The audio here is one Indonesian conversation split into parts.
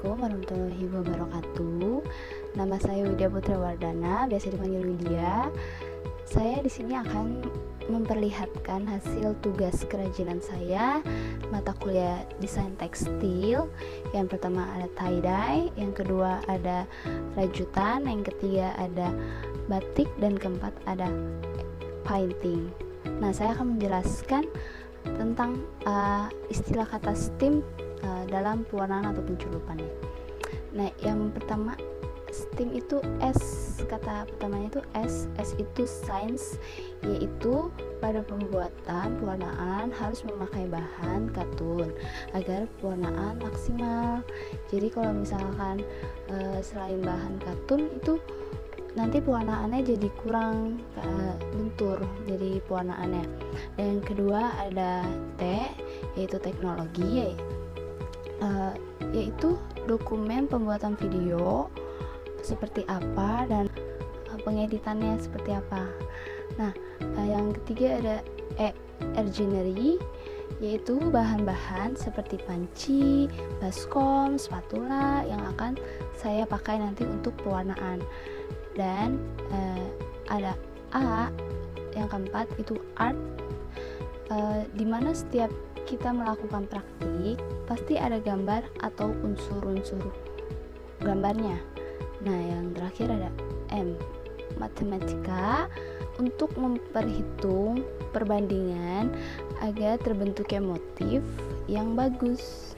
Assalamualaikum warahmatullahi wabarakatuh. Nama saya Widya Putra Wardana, biasa dipanggil Widya. Saya di sini akan memperlihatkan hasil tugas kerajinan saya mata kuliah desain tekstil. Yang pertama ada tie-dye, yang kedua ada rajutan, yang ketiga ada batik, dan keempat ada painting. Nah, saya akan menjelaskan tentang istilah kata STEAM dalam pewarnaan atau penculupannya. Nah, yang pertama STEAM itu kata pertamanya itu S itu science, yaitu pada pembuatan pewarnaan harus memakai bahan katun agar pewarnaan maksimal. Jadi kalau misalkan selain bahan katun itu nanti pewarnaannya jadi kurang lentur jadi pewarnaannya. Dan yang kedua ada T, yaitu teknologi, yaitu dokumen pembuatan video seperti apa dan pengeditannya seperti apa. Nah, yang ketiga ada engineering, yaitu bahan-bahan seperti panci, baskom, spatula yang akan saya pakai nanti untuk pewarnaan. Dan ada A, yang keempat itu art, dimana setiap kita melakukan praktik pasti ada gambar atau unsur-unsur gambarnya. Nah, yang terakhir ada M, matematika, untuk memperhitung perbandingan agar terbentuknya motif yang bagus.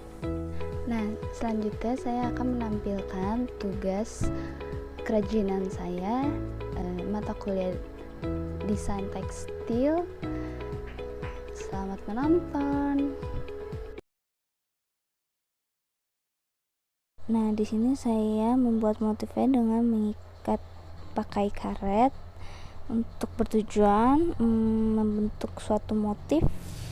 Nah, selanjutnya saya akan menampilkan tugas kerajinan saya mata kuliah desain tekstil. Selamat menonton. Nah, di sini saya membuat motifnya dengan mengikat pakai karet untuk bertujuan membentuk suatu motif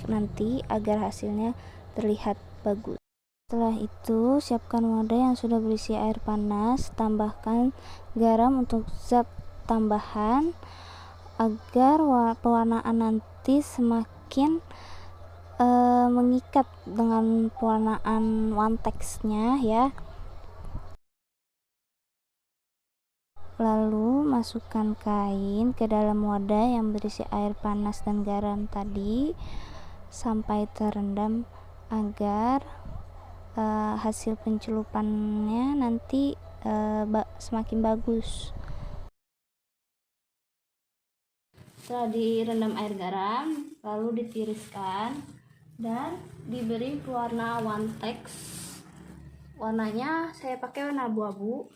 nanti agar hasilnya terlihat bagus. Setelah itu, siapkan wadah yang sudah berisi air panas, tambahkan garam untuk zat tambahan agar pewarnaan nanti semakin mengikat dengan pewarnaan one text-nya ya. Lalu masukkan kain ke dalam wadah yang berisi air panas dan garam tadi sampai terendam agar hasil pencelupannya nanti semakin bagus. Setelah direndam air garam, lalu ditiriskan dan diberi pewarna one text. Warnanya saya pakai warna abu-abu.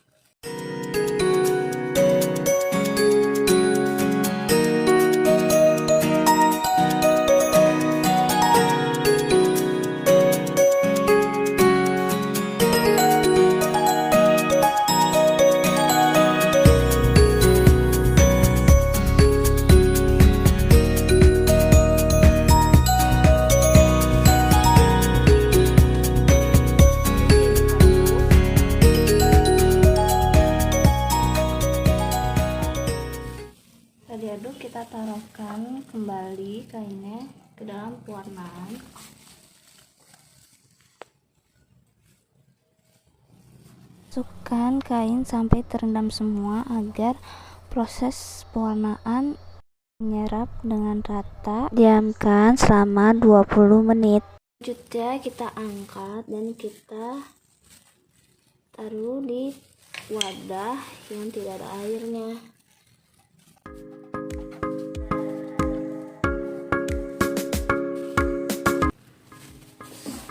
Diaduk, kita taruhkan kembali kainnya ke dalam pewarnaan. Masukkan kain sampai terendam semua agar proses pewarnaan menyerap dengan rata. Diamkan selama 20 menit. Selanjutnya kita angkat dan kita taruh di wadah yang tidak ada airnya.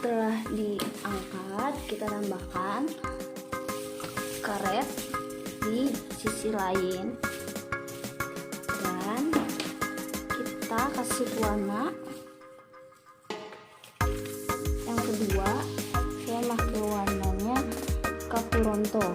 Setelah diangkat, kita tambahkan karet di sisi lain dan kita kasih warna. Yang kedua, saya pakai warnanya Kapuronto.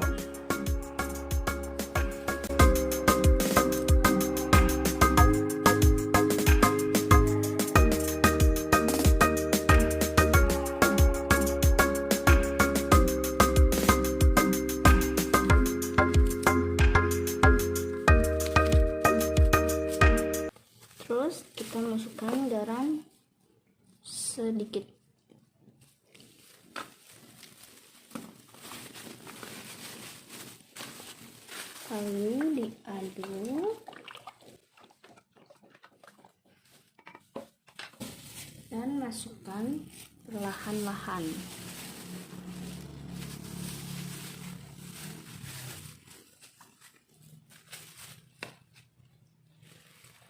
Terus kita masukkan garam sedikit. lalu diaduk dan masukkan perlahan-lahan.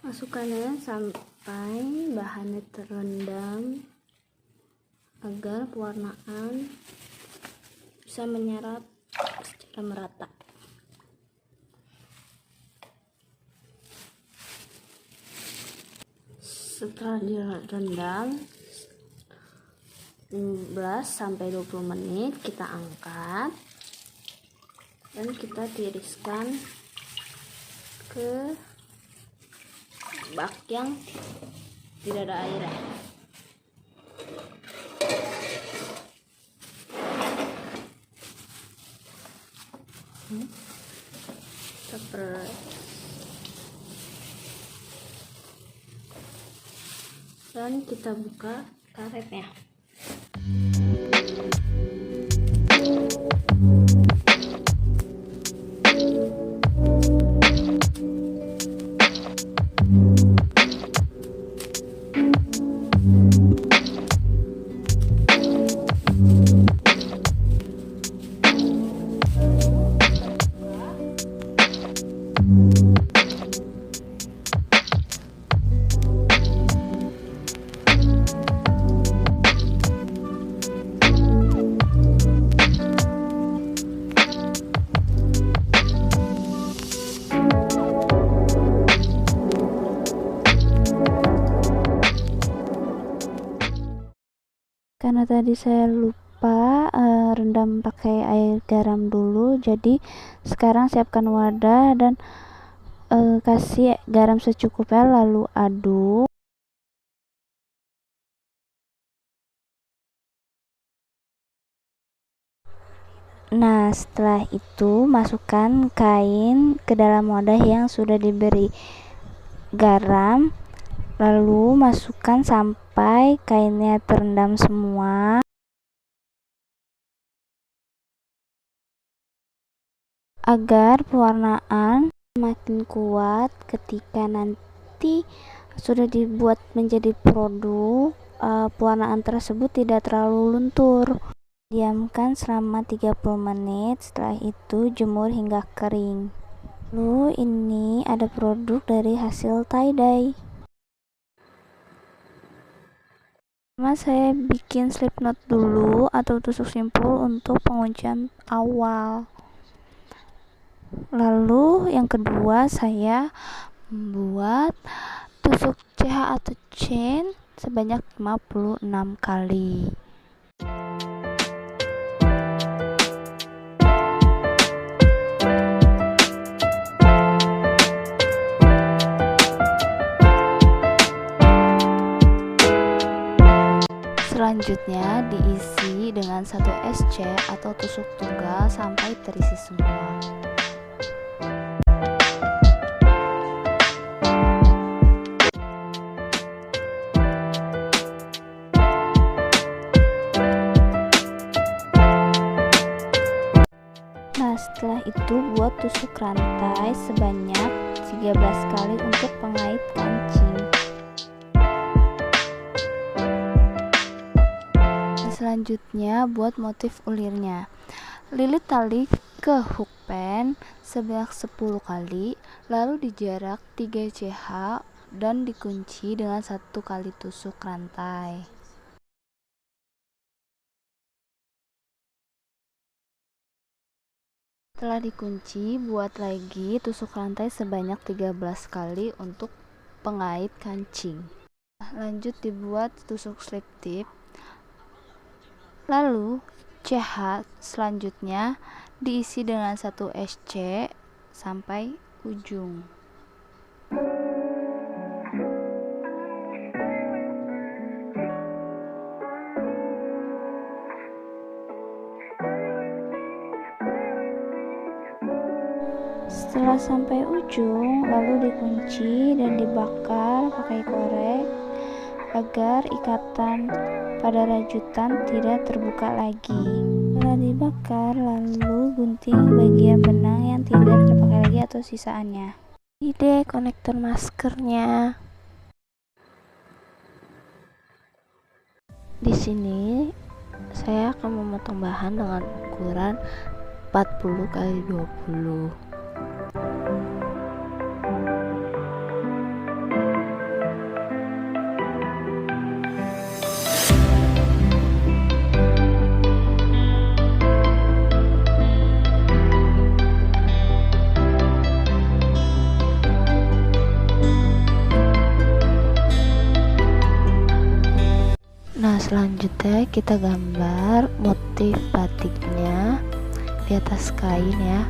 Masukkannya sampai bahannya terendam agar pewarnaan bisa menyerap secara merata. Setelah direndam 15-20 menit, kita angkat dan kita tiriskan ke bak yang tidak ada airnya. Dan kita buka karetnya. Karena tadi saya lupa rendam pakai air garam dulu, jadi sekarang siapkan wadah dan kasih garam secukupnya, lalu aduk. Nah, setelah itu masukkan kain ke dalam wadah yang sudah diberi garam, lalu masukkan sampai kainnya terendam semua agar pewarnaan semakin kuat. Ketika nanti sudah dibuat menjadi produk, pewarnaan tersebut tidak terlalu luntur. Diamkan selama 30 menit, setelah itu jemur hingga kering. Lalu ini ada produk dari hasil tie-dye. Saya bikin slip knot dulu atau tusuk simpul untuk penguncian awal. Lalu yang kedua saya membuat tusuk CH atau chain sebanyak 56 kali. Selanjutnya diisi dengan 1 SC atau tusuk tunggal sampai terisi semua. Nah, setelah itu buat tusuk rantai sebanyak 13 kali untuk pengait kancing. Selanjutnya buat motif ulirnya. Lilit tali ke hook pen sebanyak 10 kali, lalu dijarak 3 CH dan dikunci dengan 1 kali tusuk rantai. Setelah dikunci, buat lagi tusuk rantai sebanyak 13 kali untuk pengait kancing. Lanjut dibuat tusuk slip tip. Lalu CH selanjutnya diisi dengan 1 SC sampai ujung. Setelah sampai ujung, lalu dikunci dan dibakar pakai korek agar ikatan pada rajutan tidak terbuka lagi. Setelah bakar, lalu gunting bagian benang yang tidak terpakai lagi atau sisaannya. Ini konektor maskernya. Di sini saya akan memotong bahan dengan ukuran 40 kali 20. Nah, selanjutnya kita gambar motif batiknya di atas kain ya.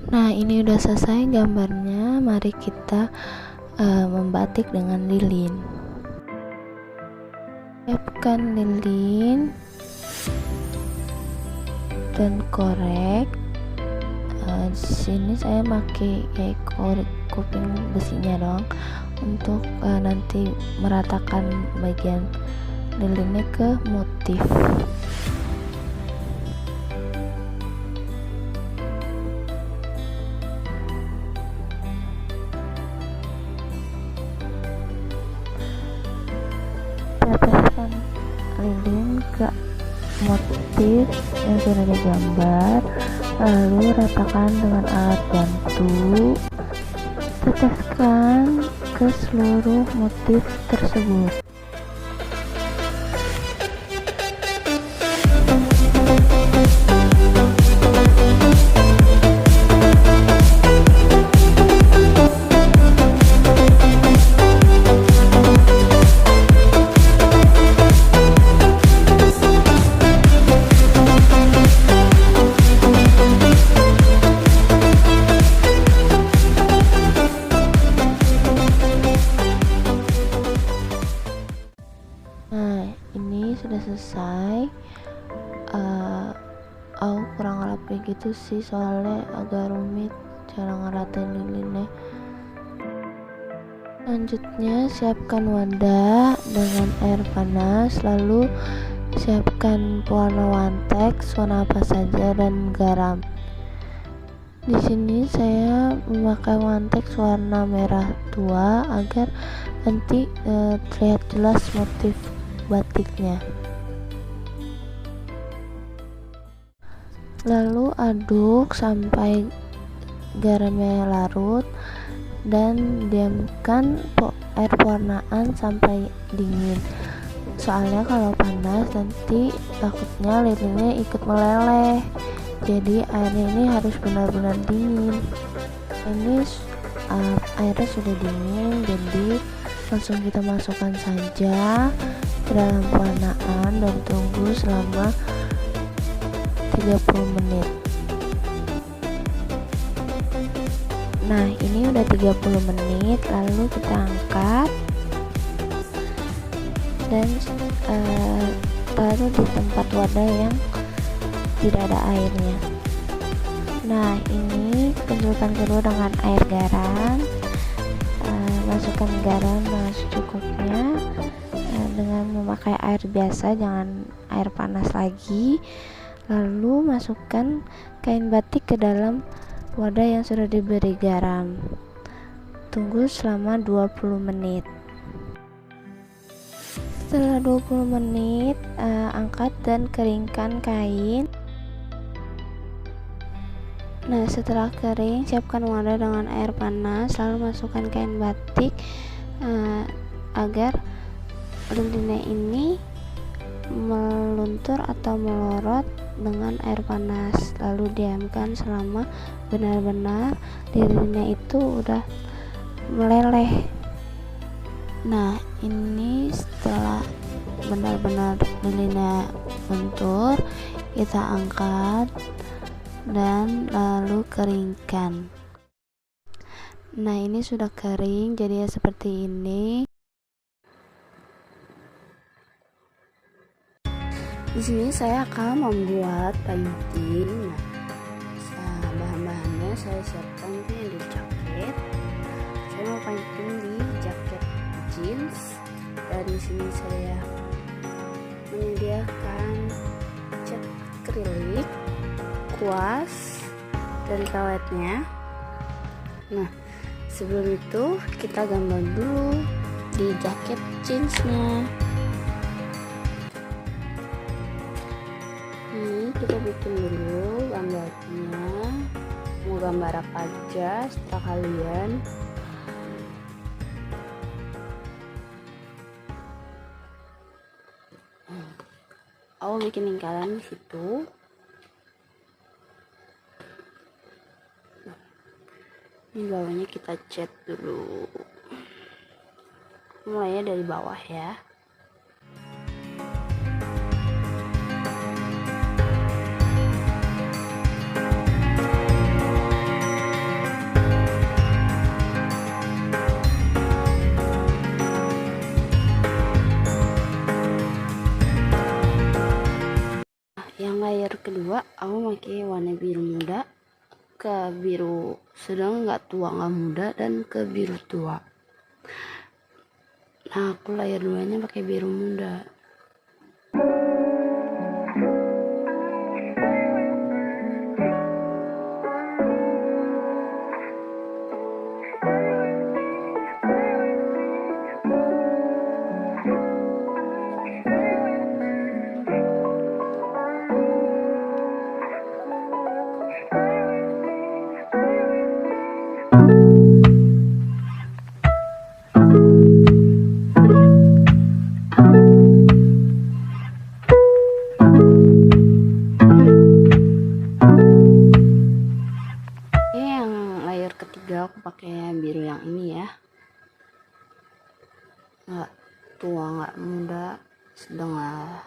Nah, ini udah selesai gambarnya. Mari kita membatik dengan lilin. Siapkan lilin dan korek. Di sini saya pakai korek kuping besinya dong, untuk nanti meratakan bagian lilinnya ke motif. Teteskan lilin ke motif yang sudah digambar, lalu ratakan dengan alat bantu. Teteskan ke seluruh motif tersebut. Nah, ini sudah selesai. Aku kurang rapi gitu sih, soalnya agak rumit cara ngeratain lilinnya. Selanjutnya siapkan wadah dengan air panas, lalu siapkan pewarna wantex warna apa saja dan garam. Di sini saya memakai wantex warna merah tua agar nanti terlihat jelas motif batiknya. Lalu aduk sampai garamnya larut dan diamkan air pewarnaan sampai dingin. Soalnya kalau panas nanti takutnya lilinnya ikut meleleh. Jadi airnya ini harus benar-benar dingin. Ini airnya sudah dingin, jadi langsung kita masukkan saja ke dalam pewarnaan dan tunggu selama 30 menit. Nah, ini udah 30 menit, lalu kita angkat dan taruh di tempat wadah yang tidak ada airnya. Nah, ini kencurkan kedua dengan air garam. Masukkan garam dengan secukupnya, dengan memakai air biasa, jangan air panas lagi. Lalu masukkan kain batik ke dalam wadah yang sudah diberi garam. Tunggu selama 20 menit. Setelah 20 menit, angkat dan keringkan kain. Nah, setelah kering, siapkan wadah dengan air panas, lalu masukkan kain batik agar lilin ini meluntur atau melorot dengan air panas, lalu diamkan selama benar-benar lilinnya itu udah meleleh. Nah, ini setelah benar-benar lilinnya lentur, kita angkat dan lalu keringkan. Nah, ini sudah kering, jadi ya seperti ini. Di sini saya akan membuat pancing. Nah, bahan-bahannya saya siapkan di jaket. Saya mau pancing di jaket jeans, dan di sini saya menyediakan cat akrilik, kuas, dan kawetnya. Nah, sebelum itu kita gambar dulu di jaket jeansnya. Kita bikin dulu gambarnya, mau gambar apa aja setelah kalian. Aku bikin lingkaran di situ. Ini bawahnya kita cat dulu, mulainya dari bawah ya. Yang layer kedua aku pakai warna biru muda ke biru sedang, nggak tua nggak muda, dan ke biru tua. Nah, aku layer duanya pakai biru muda. Ketiga aku pakai biru yang ini ya, nggak tua nggak muda, sedang lah.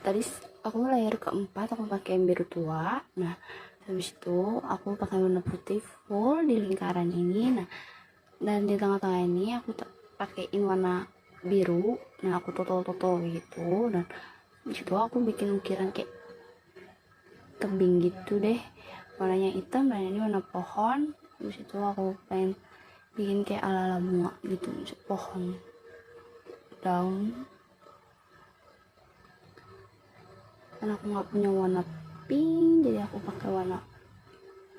Tadi aku layer keempat aku pakai yang biru tua. Nah, habis itu aku pakai warna putih full di lingkaran ini. Nah, dan di tengah-tengah ini aku pakaiin warna biru. Nah, aku totol-totol gitu, dan di situ aku bikin ukiran kayak tebing gitu deh, warnanya hitam, dan ini warna pohon. Habis itu aku pengen bikin kayak ala-ala bunga gitu, pohon, daun. Karena aku nggak punya warna pink, jadi aku pakai warna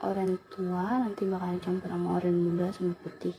oranye tua, nanti bakal campur sama oranye muda sama putih.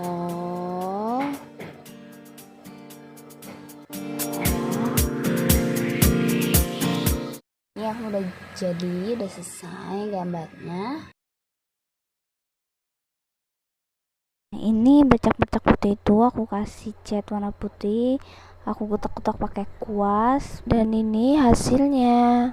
Totol ini aku udah jadi, udah selesai gambarnya. Ini bercak-bercak putih itu aku kasih cat warna putih, aku kotak-kotak pakai kuas, dan ini hasilnya.